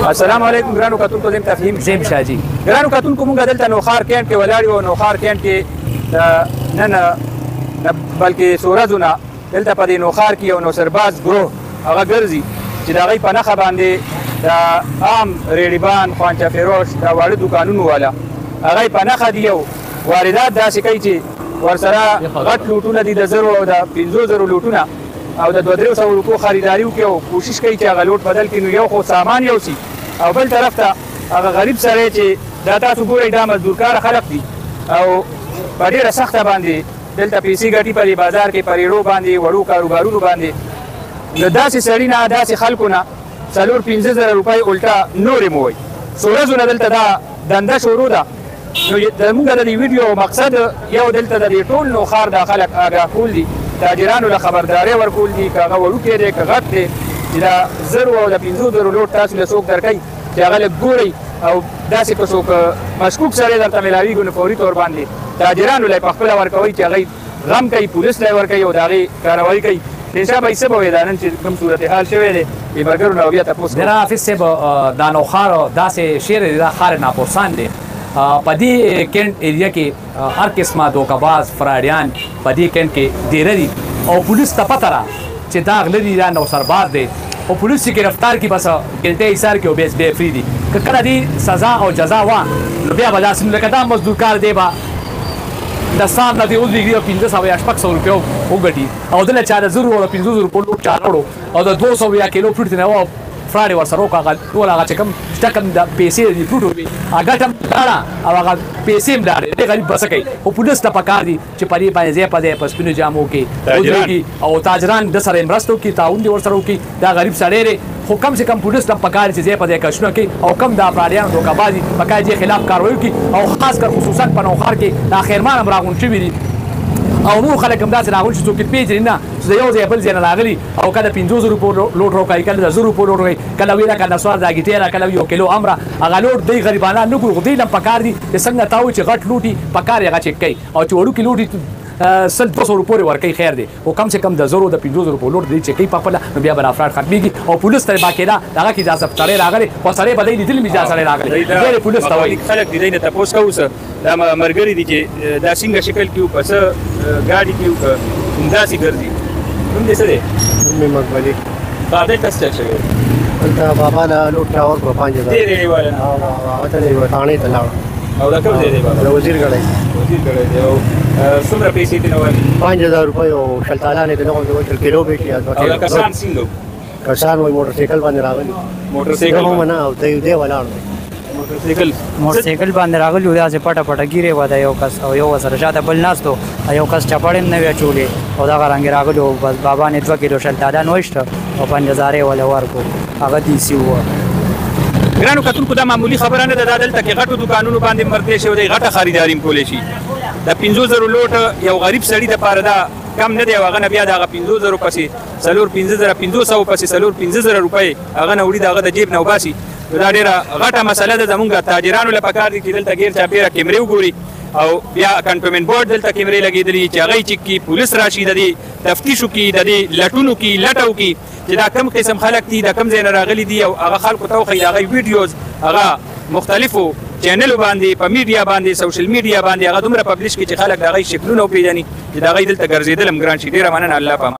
السلام علیکم ګرانو کتونکو، زم تفهیم زم شاجي. ګرانو کتونکو، موږ دلته نوخار کینټ کې ولاړ یو. نوخار کینټ کې نن بلکې سورزونه دلته په دې نوخار کې یو نوسرباز گروه هغه ګرځي چې د هغوی په نښه باندې د عام ریډیبان، خوانچه فروش، د واړه دوکانونو والا هغوی په نښه دي او واردات داسې کوي چې ورسره غټ لوټونه دي د 1000 او د 500 لوټونه او د 200-300 روپو خریداري وکړي او کوشش کوي چې هغه لوټ بدل کړي. نو یو خو سامان یوسي او بل طرف ته هغه غریب سړی چې دا تاسو ګورئ دا مزدورکاره خلک دي او په ډېره سخته باندې دلته پیسې ګټي په دې بازار کې په ریړو باندې، وړو کاروبارونو باندې. نو داسې سړي نه، داسې خلکو نه 4-5 روپۍ الټا نورې مو وایي. څو ورځو نه دلته دا دنده شروع ده. نو زموږ د دې ویډیو مقصد یو دلته د دې ټول نوخار دا خلک آګاه کول دي، تاجرانو له خبرداری ورکول دي، که هغه وړوکی دی که غټ دی، چې دا 1000 او د 500 لوټ تاسو له څوک درکوي چې هغه لږ ګورئ او داسې که څوک مشکوک سړی درته میلاویږي نو فوري طور باندې تاجرانو له پخپله ورکوئ چې هغوی غم کوي، پولیس له ورکوي او د هغې کاروایي کوي. انشا به یې څه به وایي دا نن چې کوم صورتحال شوی دی د برګرو نه بیا تپوس کوو. حافظ صاحب، دا نوخار داسې شعر دی، دا ښار ناپرسان دی. په دې کینټ ایریا کې هر قسمه دوکهباز فراډیان په دې کینټ کې ډېره دي او پولیس ته پته ده چې دا غله دي، دا نوسرباز دی او پولیس چې گرفتار کړي بس ګلټۍ ایسار کړي او بیا فري دي. که کله دې سزا او جزا وه نو بیا به داسې لکه دا مزدورکار دی به د سام نه دې وزېږي او 500 یا 600 روپیو وګټي او دله چا د 1000 او 500 روپو لوټ چا راوړو او د 200 یا کیلو فروټ نه و فراډ ورسره وکړه. ټول هغه چې کوم شته کوم د پیسې دي فروټ وي هغه ټم لاړه او هغه پیسې هم لاړې. دې غریب بس کوي او پولیس ته پکار دي چې په دې باندې ځای په ځای په سپینو جامو کې ودرېږي او تاجران د سره مرسته وکړي، تعاون دې ورسره وکړي. دا غریب سړی دی خو کم سے کم پولیس ته پکار چې ځای په ځای کشونه کوي او کم د افراډیانو دوکهبازي پکار دې خلاف کاروي وکړي او خاص کر خصوصا په نوخار کې دا خیرمان هم راغونډ شوي دي او نور خلک هم داسې راغونډ چې څوک یې پېژني نه چې د یو ځای بل ځای نه راغلي او کله 500 روپو لوټ راوکړي، کله د 1000 روپو لوټ راوکړي، کله ویله که نسوار دا ګیټېره، کله 1 کیلو امره. هغه لوټ دی غریبانان نه ګوري خو دوی هم پکار دي چې څنګه تا وایي چې غټ لوټي پکار یې هغه چک کوي او چې وړوکي لوټي 100-200 روپو ورکوي خیر دی او کم سے کم د 1000 او د 500 روپو لوټ دی چې کوي پخپله نو بیا به افراډ ختمېږي او پولیس ته باقاعده هغه کې اجازه سړی راغلی خو سړی به دی لیدلي مې اجازه سړی راغلی ډېرې پولیس ته وایي خلک دي دی نه تپوس کوو څه دا ملګري دي چې دا څنګه شکل کې وو، په څه ګاډي کې وو، که همداسې ګرځي. نوم دې څه دی؟ نوم مې مقبلي. تا دلته څه چل شوی؟ دلته بابا نه لوټ را ورکړو 5000. دې ریډي والا نه؟ هغه ته یې ټاڼې ته لاړو. او دا کوم ځای دی بابا؟ د وزیر ګړی. وزیر ګړی دی. او څومره پیسې دې نه ورکړي؟ 5000 روپۍ او شلتالانې ته نه غوښتل 1 کیلو به شي یا 2 کیلو. او دا کسان څنګه وو؟ کسان وایي موټرسایکل باندې راغلي. موټرسایکل هم نه او دی ولاړ دی. موټرسایکل باندې راغلي و، داسې پټه پټه ګیرې وه د یو کس او یو ورسره شاته بل ناست و، یو کس چپړې هم نه وې اچولې او دغه رنګې راغلي و. بس بابا نه 2 کیلو شلتالان وایسته او 5000 یې وله ورکړو، هغه دیسي ووه. ګرانو کتونکو، دا معمولي خبره نه ده. دا دلته کې غټو دوکانونو باندې مرتې شوی دی، غټه خریداري هم کولی شي. د 500 لوټ یو غریب سړي دپاره دا کم نه دی او هغه نه بیا د هغه 500 پسې 4-5,500 پسې 4-5,000 روپۍ هغه نه وړي د هغه د جیب نه وباسي. دا ډېره غټه مسله ده. زمونږ تاجرانو له پکار دي چې دلته ګیر چاپېره کیمرې وګوري او بیا کنټونمنټ بورډ دلته کیمرې لګېدلي چې هغه یې چک کړي، پولیس راشي د دې تفتیش وکړي، د دې لټونو کې لټه وکړي چې دا کم قسم خلک دي، دا کم ځای نه راغلي دي او هغه خلکو ته وښیي د هغوی ویډیوز هغه مختلفو چینلو باندې په میډیا باندې سوشل میډیا باندې هغه دومره پبلش کړي چې خلک د هغوی شکلونه وپېژني چې د هغوی دلته ګرځېدل هم ګران شي. ډېره مننه. الله پامان.